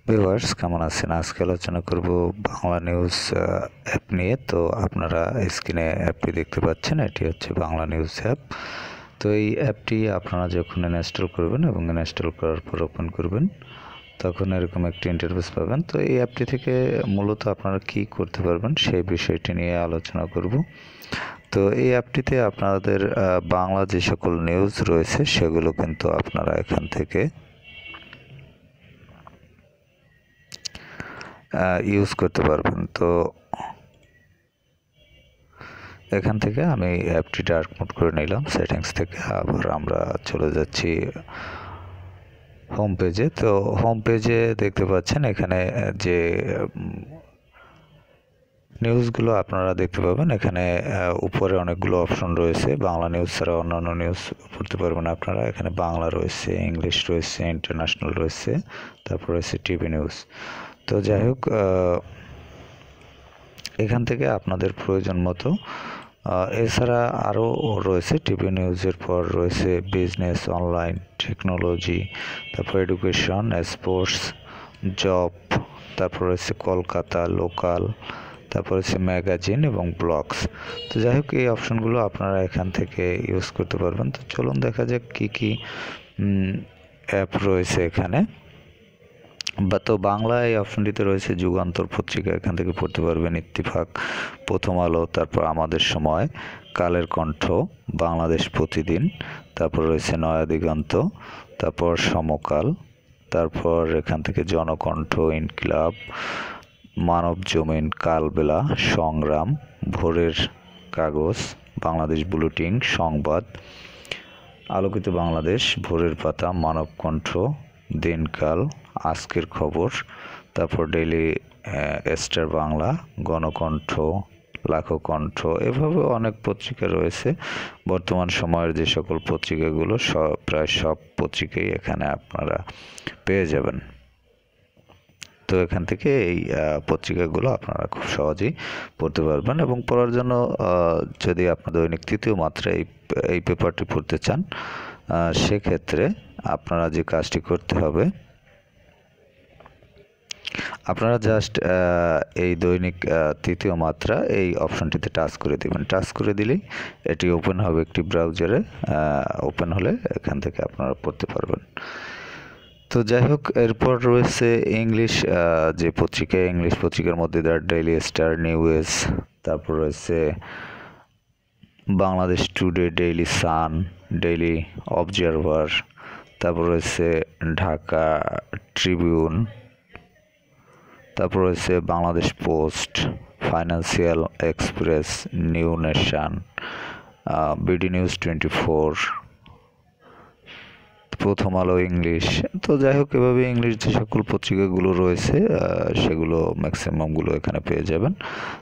Viewers কেমন আছেন? আজকে আলোচনা করব বাংলা নিউজ অ্যাপ নিয়ে। তো আপনারা স্ক্রিনে অ্যাপটি দেখতে পাচ্ছেন, এটি হচ্ছে বাংলা নিউজ অ্যাপ। তো এই অ্যাপটি আপনারা যখন ইনস্টল করবেন এবং ইনস্টল করার পর ওপেন করবেন, তখন এরকম একটি ইন্টারফেস পাবেন। তো এই অ্যাপটি থেকে মূলত আপনারা কি করতে পারবেন সেই বিষয়টি নিয়ে আলোচনা করব। তো এই অ্যাপটিতে আপনাদের বাংলা যে সকল নিউজ রয়েছে সেগুলো কিন্তু আপনারা এখান থেকে ইউজ করতে পারবেন। তো এখান থেকে আমি অ্যাপটি ডার্ক মোড করে নিলাম সেটিংস থেকে। আবার আমরা চলে যাচ্ছি হোম পেজে। তো হোম পেজে দেখতে পাচ্ছেন এখানে যে নিউজগুলো আপনারা দেখতে পাবেন। এখানে উপরে অনেকগুলো অপশন রয়েছে। বাংলা নিউজ ছাড়া অন্যান্য নিউজ পড়তে পারবেন আপনারা। এখানে বাংলা রয়েছে, ইংলিশ রয়েছে, ইন্টারন্যাশনাল রয়েছে, তারপর রয়েছে টিভি নিউজ। তো যাই হোক, এখান থেকে আপনাদের প্রয়োজন মতো এছাড়া আরও রয়েছে টিভি নিউজের পর রয়েছে বিজনেস, অনলাইন, টেকনোলজি, তারপর এডুকেশন, স্পোর্টস, জব, তারপর রয়েছে কলকাতা, লোকাল, তারপর হচ্ছে ম্যাগাজিন এবং ব্লগস। তো যাই হোক, এই অপশনগুলো আপনারা এখান থেকে ইউজ করতে পারবেন। তো চলুন দেখা যাক কী কী অ্যাপ রয়েছে এখানে। তো বাংলা এই অপশনটিতে রয়েছে যুগান্তর পত্রিকা, এখান থেকে পড়তে পারবেন। ইত্তেফাক, প্রথম আলো, তারপর আমাদের সময়, কালের কণ্ঠ, বাংলাদেশ প্রতিদিন, তারপর রয়েছে নয়া দিগন্ত, তারপর সমকাল, তারপর এখান থেকে জনকণ্ঠ, ইনকিলাব, মানব জমিন, কালবেলা, সংগ্রাম, ভোরের কাগজ, বাংলাদেশ বুলেটিন, সংবাদ, আলোকিত বাংলাদেশ, ভোরের পাতা, মানব কণ্ঠ, দিনকাল, আজকের খবর, তারপর ডেইলি স্টার বাংলা, গণকণ্ঠ, লাখো কণ্ঠ, এভাবে অনেক পত্রিকা রয়েছে। বর্তমান সময়ের যে সকল পত্রিকাগুলো প্রায় সব পত্রিকাই এখানে আপনারা পেয়ে যাবেন। তো এখান থেকে এই পত্রিকাগুলো আপনারা খুব সহজেই পড়তে পারবেন এবং পড়ার জন্য যদি আপনার দৈনিক তৃতীয় মাত্রায় এই পেপারটি পড়তে চান, সেক্ষেত্রে আপনারা যে কাজটি করতে হবে, আপনারা জাস্ট এই দৈনিক তৃতীয় মাত্রা এই অপশনটিতে টাচ করে দেবেন। টাচ করে দিলেই এটি ওপেন হবে একটি ব্রাউজারে। ওপেন হলে এখান থেকে আপনারা পড়তে পারবেন। তো যাই হোক, এরপর রয়েছে ইংলিশ যে পত্রিকা, ইংলিশ পত্রিকার মধ্যে দ্য ডেইলি স্টার, নিউজ, তারপর রয়েছে Bangladesh today, Daily Sun, daily observer, তারপর রয়েছে ঢাকা ট্রিবিউন, তারপর রয়েছে Bangladesh post, financial express, new nation, BD news 24, প্রথম আলো ইংলিশ। তো যাই হোক, এভাবে ইংলিশ যে সকল পত্রিকাগুলো রয়েছে সেগুলো ম্যাক্সিমামগুলো এখানে পেয়ে যাবেন।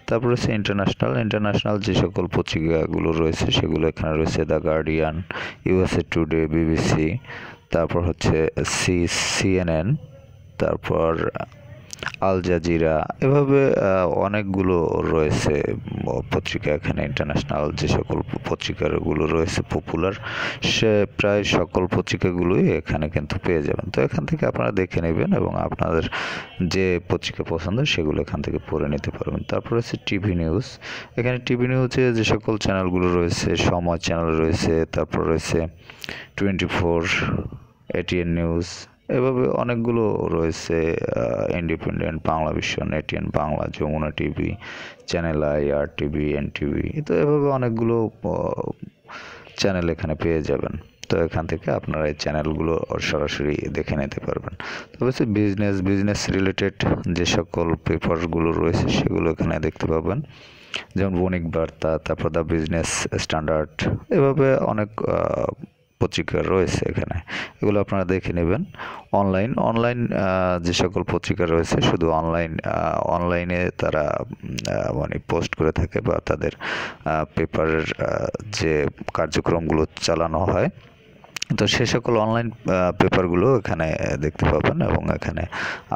তারপর রয়েছে ইন্টারন্যাশনাল যে সকল পত্রিকাগুলো রয়েছে সেগুলো এখানে রয়েছে the guardian, USA today, BBC, তারপর হচ্ছে সিএনএন, তারপর আল জাজিরা, এভাবে অনেকগুলো রয়েছে পত্রিকা এখানে। ইন্টারন্যাশনাল যে সকল পত্রিকাগুলো রয়েছে পপুলার, সে প্রায় সকল পত্রিকাগুলোই এখানে কিন্তু পেয়ে যাবেন। তো এখান থেকে আপনারা দেখে নেবেন এবং আপনাদের যে পত্রিকা পছন্দ সেগুলো এখান থেকে পড়ে নিতে পারবেন। তারপর হচ্ছে টিভি নিউজ। এখানে টিভি নিউজে যে সকল চ্যানেলগুলো রয়েছে, সময় চ্যানেল রয়েছে, তারপর রয়েছে 24, এটিএন নিউজ, এভাবে অনেকগুলো রয়েছে। Independent, Bangla vision, ATN Bangla, Jamuna TV, channel I, R TV, NTV, তো এভাবে অনেকগুলো চ্যানেল এখানে পেয়ে যাবেন। তো এখান থেকে আপনারা এই চ্যানেলগুলো সরাসরি দেখে নিতে পারবেন। তবে হচ্ছে বিজনেস রিলেটেড যে সকল পেপারগুলো রয়েছে সেগুলো এখানে দেখতে পাবেন, যেমন বণিক বার্তা, তারপর দ্য বিজনেস স্ট্যান্ডার্ড, এভাবে অনেক পত্রিকা রয়েছে এখানে। এগুলো আপনারা দেখে নেবেন। অনলাইন যে সকল পত্রিকা রয়েছে শুধু অনলাইনে তারা মানে পোস্ট করে থাকে বা তাদের পেপারের যে কার্যক্রমগুলো চালানো হয়, তো সে সকল অনলাইন পেপারগুলো এখানে দেখতে পাবেন এবং এখানে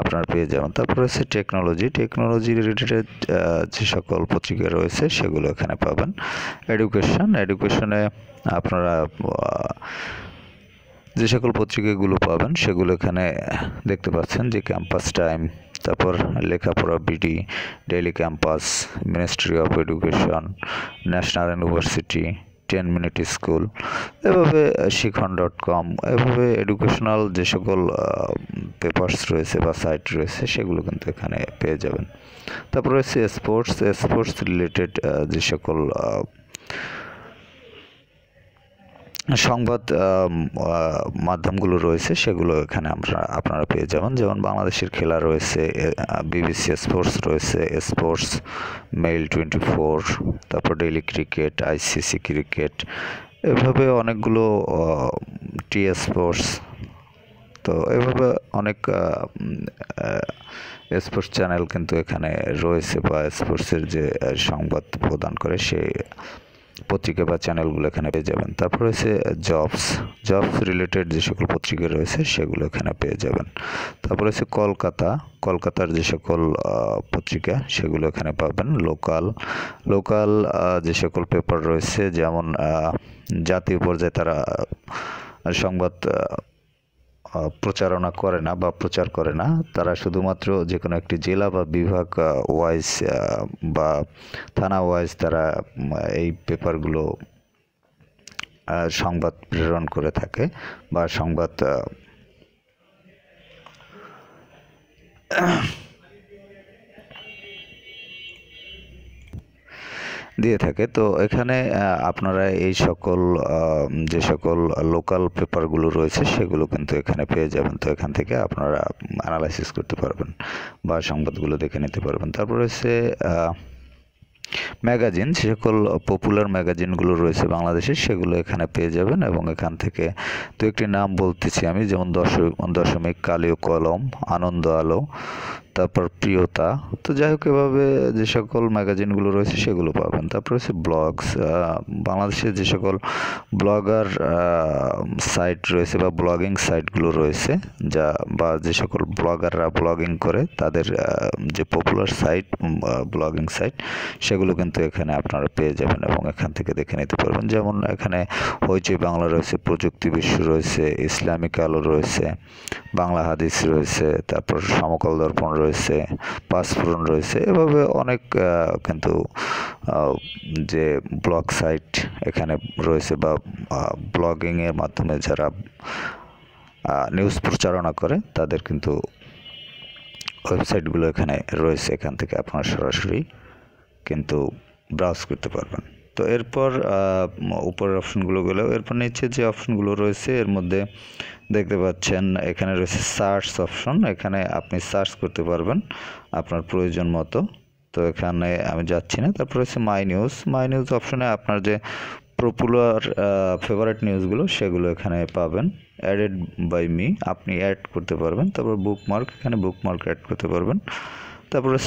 আপনারা পেয়ে যাবেন। তারপর হচ্ছে টেকনোলজি রিলেটেড যে সকল পত্রিকা রয়েছে সেগুলো এখানে পাবেন। এডুকেশনে আপনারা যে সকল পত্রিকাগুলো পাবেন সেগুলো এখানে দেখতে পাচ্ছেন, যে ক্যাম্পাস টাইম, তারপর লেখাপড়া BD, daily campus, ministry of education, national university, 10 minute school, এভাবে শিখন.com, এভাবে এডুকেশনাল যে সকল পেপারস রয়েছে বা সাইট রয়েছে সেগুলো কিন্তু এখানে পেয়ে যাবেন। তারপর রয়েছে স্পোর্টস রিলেটেড যে সকল সংবাদ মাধ্যমগুলো রয়েছে সেগুলো এখানে আপনারা পেয়ে যাবেন। যেমন বাংলাদেশের খেলা রয়েছে, বিবিসি স্পোর্টস রয়েছে, স্পোর্টস মেইল 24, তারপর ডেইলি ক্রিকেট, আইসিসি ক্রিকেট, এভাবে অনেকগুলো টি স্পোর্টস, তো এভাবে অনেক স্পোর্টস চ্যানেল কিন্তু এখানে রয়েছে, বা স্পোর্টসের যে সংবাদ প্রদান করে সেই পত্রিকা বা চ্যানেলগুলো এখানে পেয়ে যাবেন। তারপর রয়েছে জবস রিলেটেড যে সকল পত্রিকা রয়েছে সেগুলো এখানে পেয়ে যাবেন। তারপর রয়েছে কলকাতার যে সকল পত্রিকা সেগুলো এখানে পাবেন। লোকাল যে সকল পেপার রয়েছে, যেমন জাতীয় পর্যায়ে তারা সংবাদ প্রচারণা করে না বা প্রচার করে না, তারা শুধুমাত্র যে কোনো একটি জেলা বা বিভাগ ওয়াইজ বা থানা ওয়াইজ তারা এই পেপারগুলো সংবাদ প্রেরণ করে থাকে বা সংবাদ দিয়ে থাকে। তো এখানে আপনারা এই সকল যে সকল লোকাল পেপারগুলো রয়েছে সেগুলো কিন্তু এখানে পেয়ে যাবেন। তো এখান থেকে আপনারা অ্যানালাইসিস করতে পারবেন বা সংবাদগুলো দেখে নিতে পারবেন। তারপর হচ্ছে ম্যাগাজিন, যে সকল পপুলার ম্যাগাজিনগুলো রয়েছে বাংলাদেশের সেগুলো এখানে পেয়ে যাবেন, এবং এখান থেকে তো একটি নাম বলতেছি আমি, যেমন দশমিক, কালীয় কলম, আনন্দ আলো, তারপর প্রিয়তা। তো যাই হোক, এভাবে যে সকল ম্যাগাজিনগুলো রয়েছে সেগুলো পাবেন। তারপর হচ্ছে ব্লগস, বাংলাদেশের যে সকল ব্লগার সাইট রয়েছে বা ব্লগিং সাইটগুলো রয়েছে, বা যে সকল ব্লগাররা ব্লগিং করে তাদের যে পপুলার সাইট, ব্লগিং সাইট, সেগুলো কিন্তু এখানে আপনারা পেয়ে যাবেন এবং এখান থেকে দেখে নিতে পারবেন। যেমন এখানে হইচই বাংলা রয়েছে, প্রযুক্তি বিশ্ব রয়েছে, ইসলামিক আলো রয়েছে, বাংলা হাদিস রয়েছে, তারপর সমকাল দর্পণ রয়েছে, পাঁচফোড়ন রয়েছে, এভাবে অনেক কিন্তু যে ব্লগ সাইট এখানে রয়েছে বা ব্লগিংয়ের মাধ্যমে যারা নিউজ প্রচারণা করে তাদের কিন্তু ওয়েবসাইটগুলো এখানে রয়েছে। এখান থেকে আপনারা সরাসরি কিন্তু ব্রাউজ করতে পারবেন। তো এরপর উপরের অপশনগুলো গেলেও এরপর নিচে যে অপশনগুলো রয়েছে এর মধ্যে দেখতে পাচ্ছেন এখানে রয়েছে সার্চ অপশন, এখানে আপনি সার্চ করতে পারবেন আপনার প্রয়োজন মতো। তো এখানে আমি যাচ্ছি না। তারপর রয়েছে মাই নিউজ অপশনে আপনার যে পপুলার ফেভারিট নিউজগুলো সেগুলো এখানে পাবেন। অ্যাডেড বাই মি, আপনি অ্যাড করতে পারবেন। তারপর বুকমার্ক, এখানে বুকমার্ক অ্যাড করতে পারবেন। তারপরে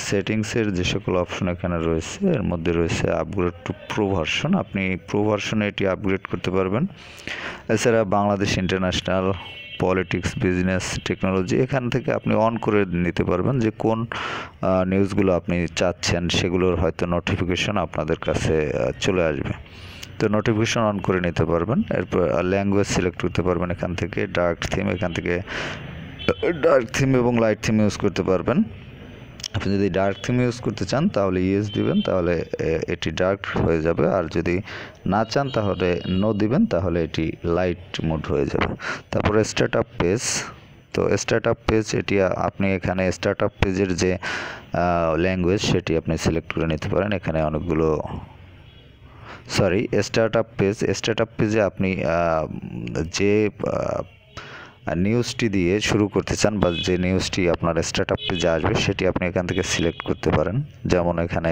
সেটিংসের যে সকল অপশন এখানে রয়েছে এর মধ্যে রয়েছে আপগ্রেড টু প্রো ভার্সন, আপনি প্রো ভার্সনে এটি আপগ্রেড করতে পারবেন। এছাড়া Bangladesh international, politics, business, technology, এখান থেকে আপনি অন করে নিতে পারবেন যে কোন নিউজগুলো আপনি চাচ্ছেন, সেগুলোর হয়তো নোটিফিকেশন আপনাদের কাছে চলে আসবে। তো নোটিফিকেশন অন করে নিতে পারবেন। এরপর ল্যাঙ্গুয়েজ সিলেক্ট করতে পারবেন এখান থেকে। ডার্ক থিম, এখান থেকে ডার্ক থিম এবং লাইট থিম ইউজ করতে পারবেন। আপনি যদি ডার্ক থিম ইউজ করতে চান তাহলে ইয়েস দিবেন, তাহলে এটি ডার্ক হয়ে যাবে। আর যদি না চান তাহলে নো দিবেন, তাহলে এটি লাইট মোড হয়ে যাবে। তারপরে স্টার্টআপ পেজ, তো স্টার্টআপ পেজ এটি আপনি এখানে স্টার্টআপ পেজের যে ল্যাঙ্গুয়েজ সেটি আপনি সিলেক্ট করে নিতে পারেন। এখানে অনেকগুলো স্টার্টআপ পেজে আপনি যে নিউজটি দিয়ে শুরু করতে চান বা যে নিউজটি আপনার স্টার্টআপ পেজে আসবে সেটি আপনি এখান থেকে সিলেক্ট করতে পারেন। যেমন এখানে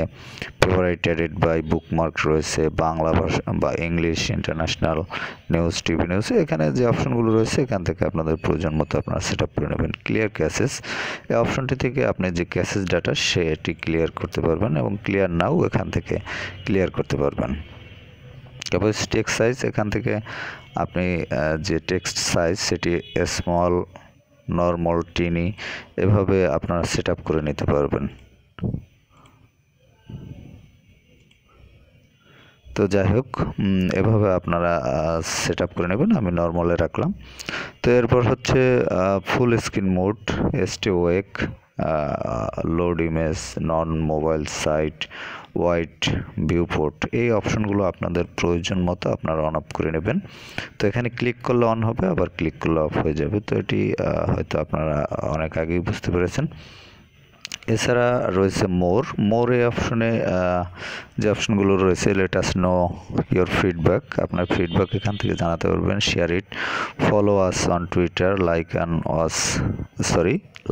ফেভারিট এডিট বাই বুকমার্ক রয়েছে, বাংলা ভাষা বা English, international news, TV news, এখানে যে অপশনগুলো রয়েছে এখান থেকে আপনাদের প্রয়োজন মতো আপনারা সেট আপ করে নেবেন। ক্লিয়ার ক্যাশেস, এই অপশনটি থেকে আপনি যে ক্যাশেস ডাটা সেটি ক্লিয়ার করতে পারবেন এবং ক্লিয়ার নাও এখান থেকে ক্লিয়ার করতে পারবেন। তারপর টেক্সট সাইজ, এখান থেকে আপনি যে টেক্সট সাইজ সেটি স্মল, নর্মাল, টিনি, এভাবে আপনারা সেট আপ করে নিতে পারবেন। তো যাই হোক, এভাবে আপনারা সেট আপ করে নেবেন। আমি নর্মালে রাখলাম। তো এরপর হচ্ছে ফুল স্ক্রিন মোড, এসটিওয়েক, load image, non mobile site, wide viewport, এই অপশনগুলো আপনাদের প্রয়োজন মতো আপনারা অন অফ করে নেবেন। তো এখানে ক্লিক করলে অন হবে, আবার ক্লিক করলে অফ হয়ে যাবে। তো এটি হয়তো আপনারা অনেক আগেই বুঝতে পেরেছেন। এছাড়া রয়েছে মোর এই অপশনে যে অপশনগুলো রয়েছে, let us know your feedback, আপনার ফিডব্যাক এখান থেকে জানাতে পারবেন। Share it, follow us on Twitter,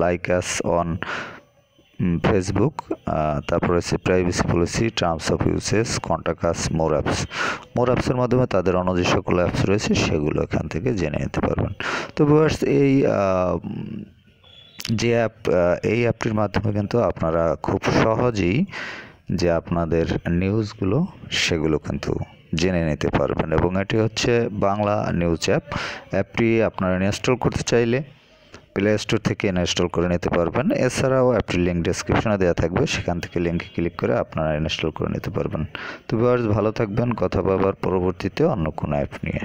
like us on Facebook. তারপর হচ্ছে privacy policy, terms of usage, contact us, more অ্যাপসের মাধ্যমে তাদের অন্য যে সকল অ্যাপস রয়েছে সেগুলো এখান থেকে জেনে নিতে পারবেন। তো ভিউয়ার্স, এই অ্যাপটির মাধ্যমে কিন্তু আপনারা খুব সহজেই যে আপনাদের নিউজগুলো সেগুলো কিন্তু জেনে নিতে পারবেন। এবং এটি হচ্ছে বাংলা নিউজ অ্যাপটি আপনারা ইনস্টল করতে চাইলে প্লে স্টোর থেকে ইনস্টল করে নিতে পারবেন। এছাড়াও অ্যাপটির লিঙ্ক ডেসক্রিপশনে দেওয়া থাকবে, সেখান থেকে লিঙ্কে ক্লিক করে আপনারা ইনস্টল করে নিতে পারবেন। তো ভিউয়ার্স, ভালো থাকবেন, কথা বলবার পরবর্তীতে অন্য কোনো অ্যাপ নিয়ে।